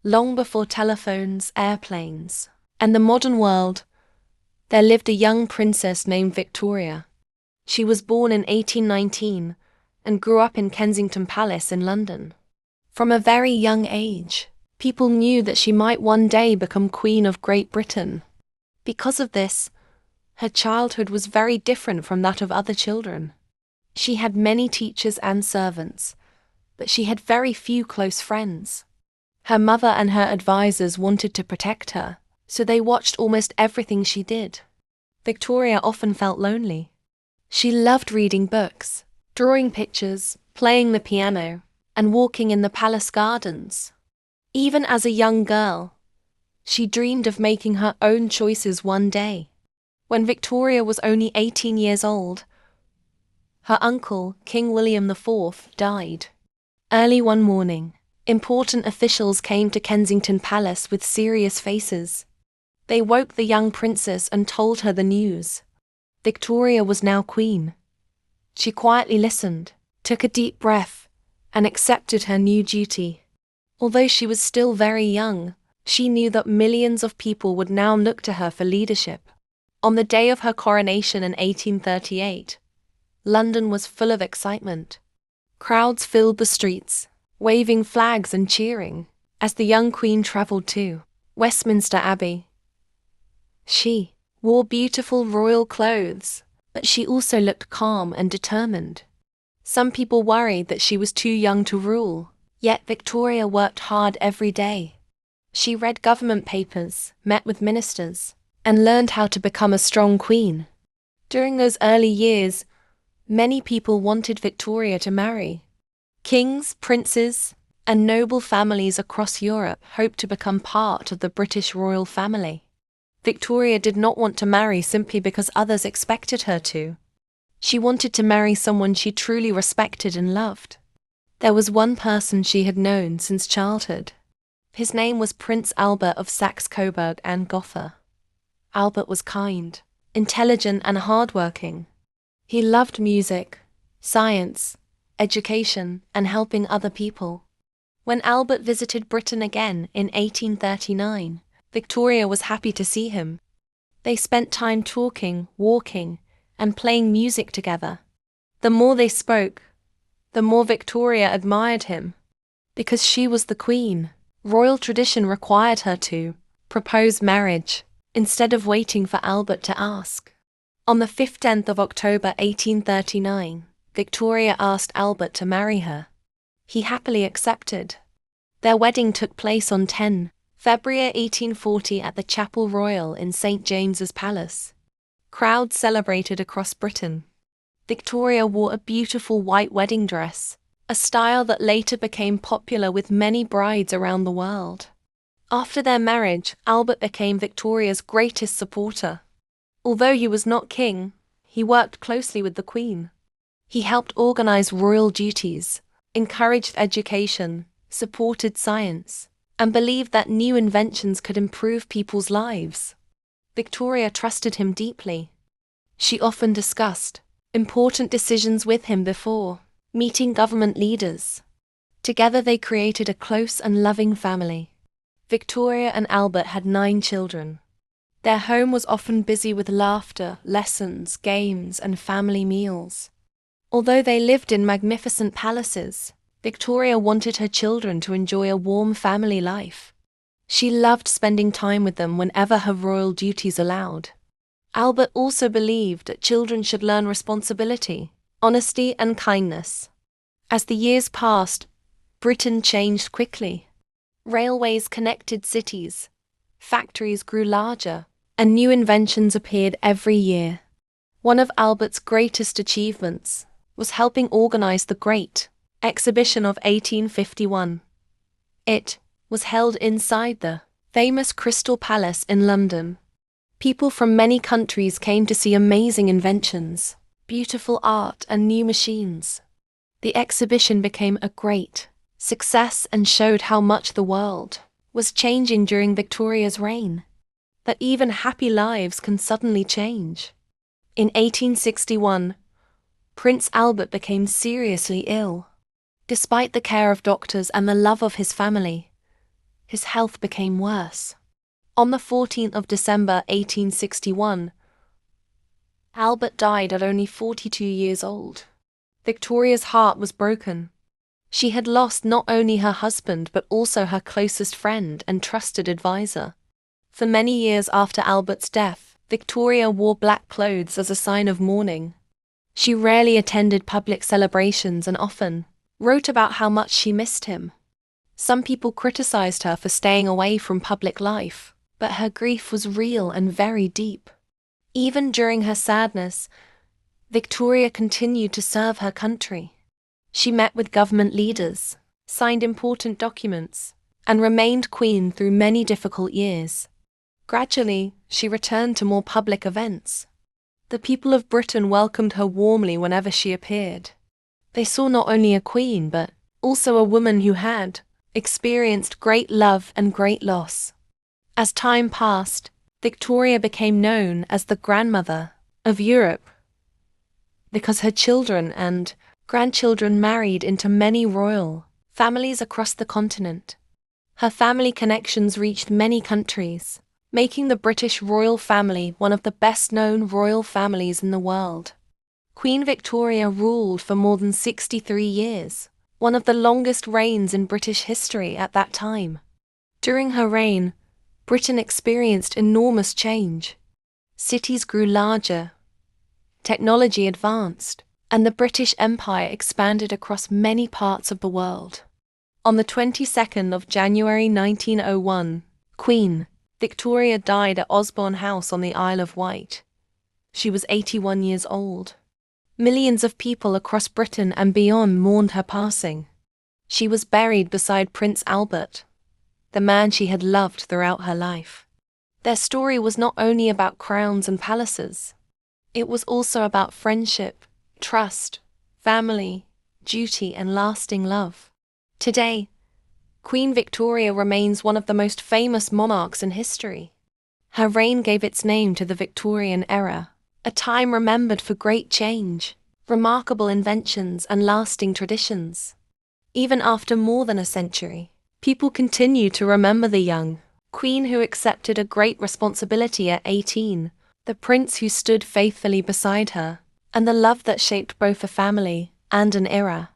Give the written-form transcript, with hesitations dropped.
Long before telephones, airplanes, and the modern world, there lived a young princess named Victoria. She was born in 1819 and grew up in Kensington Palace in London. From a very young age, people knew that she might one day become Queen of Great Britain. Because of this, her childhood was very different from that of other children. She had many teachers and servants, but she had very few close friends. Her mother and her advisors wanted to protect her, so they watched almost everything she did. Victoria often felt lonely. She loved reading books, drawing pictures, playing the piano, and walking in the palace gardens. Even as a young girl, she dreamed of making her own choices one day. When Victoria was only 18 years old, her uncle, King William IV, died. Early one morning, important officials came to Kensington Palace with serious faces. They woke the young princess and told her the news. Victoria was now queen. She quietly listened, took a deep breath, and accepted her new duty. Although she was still very young, she knew that millions of people would now look to her for leadership. On the day of her coronation in 1838, London was full of excitement. Crowds filled the streets, waving flags and cheering, as the young queen travelled to Westminster Abbey. She wore beautiful royal clothes, but she also looked calm and determined. Some people worried that she was too young to rule, yet Victoria worked hard every day. She read government papers, met with ministers, and learned how to become a strong queen. During those early years, many people wanted Victoria to marry. Kings, princes, and noble families across Europe hoped to become part of the British royal family. Victoria did not want to marry simply because others expected her to. She wanted to marry someone she truly respected and loved. There was one person she had known since childhood. His name was Prince Albert of Saxe-Coburg and Gotha. Albert was kind, intelligent, and hardworking. He loved music, science, education, and helping other people. When Albert visited Britain again in 1839, Victoria was happy to see him. They spent time talking, walking, and playing music together. The more they spoke, the more Victoria admired him. Because she was the queen, royal tradition required her to propose marriage instead of waiting for Albert to ask. On the 15th of October 1839, Victoria asked Albert to marry her. He happily accepted. Their wedding took place on 10 February 1840 at the Chapel Royal in St. James's Palace. Crowds celebrated across Britain. Victoria wore a beautiful white wedding dress, a style that later became popular with many brides around the world. After their marriage, Albert became Victoria's greatest supporter. Although he was not king, he worked closely with the Queen. He helped organize royal duties, encouraged education, supported science, and believed that new inventions could improve people's lives. Victoria trusted him deeply. She often discussed important decisions with him before meeting government leaders. Together they created a close and loving family. Victoria and Albert had 9 children. Their home was often busy with laughter, lessons, games, and family meals. Although they lived in magnificent palaces, Victoria wanted her children to enjoy a warm family life. She loved spending time with them whenever her royal duties allowed. Albert also believed that children should learn responsibility, honesty, and kindness. As the years passed, Britain changed quickly. Railways connected cities, factories grew larger, and new inventions appeared every year. One of Albert's greatest achievements was helping organize the Great Exhibition of 1851. It was held inside the famous Crystal Palace in London. People from many countries came to see amazing inventions, beautiful art, and new machines. The exhibition became a great success and showed how much the world was changing during Victoria's reign. That even happy lives can suddenly change. In 1861, Prince Albert became seriously ill. Despite the care of doctors and the love of his family, his health became worse. On the 14th of December 1861, Albert died at only 42 years old. Victoria's heart was broken. She had lost not only her husband but also her closest friend and trusted advisor. For many years after Albert's death, Victoria wore black clothes as a sign of mourning. She rarely attended public celebrations and often wrote about how much she missed him. Some people criticized her for staying away from public life, but her grief was real and very deep. Even during her sadness, Victoria continued to serve her country. She met with government leaders, signed important documents, and remained queen through many difficult years. Gradually, she returned to more public events. The people of Britain welcomed her warmly whenever she appeared. They saw not only a queen but also a woman who had experienced great love and great loss. As time passed, Victoria became known as the grandmother of Europe because her children and grandchildren married into many royal families across the continent. Her family connections reached many countries, making the British royal family one of the best-known royal families in the world. Queen Victoria ruled for more than 63 years, one of the longest reigns in British history at that time. During her reign, Britain experienced enormous change. Cities grew larger, technology advanced, and the British Empire expanded across many parts of the world. On the 22nd of January 1901, Queen Victoria died at Osborne House on the Isle of Wight. She was 81 years old. Millions of people across Britain and beyond mourned her passing. She was buried beside Prince Albert, the man she had loved throughout her life. Their story was not only about crowns and palaces. It was also about friendship, trust, family, duty, and lasting love. Today, Queen Victoria remains one of the most famous monarchs in history. Her reign gave its name to the Victorian era, a time remembered for great change, remarkable inventions, and lasting traditions. Even after more than a century, people continue to remember the young queen who accepted a great responsibility at 18, the prince who stood faithfully beside her, and the love that shaped both a family and an era.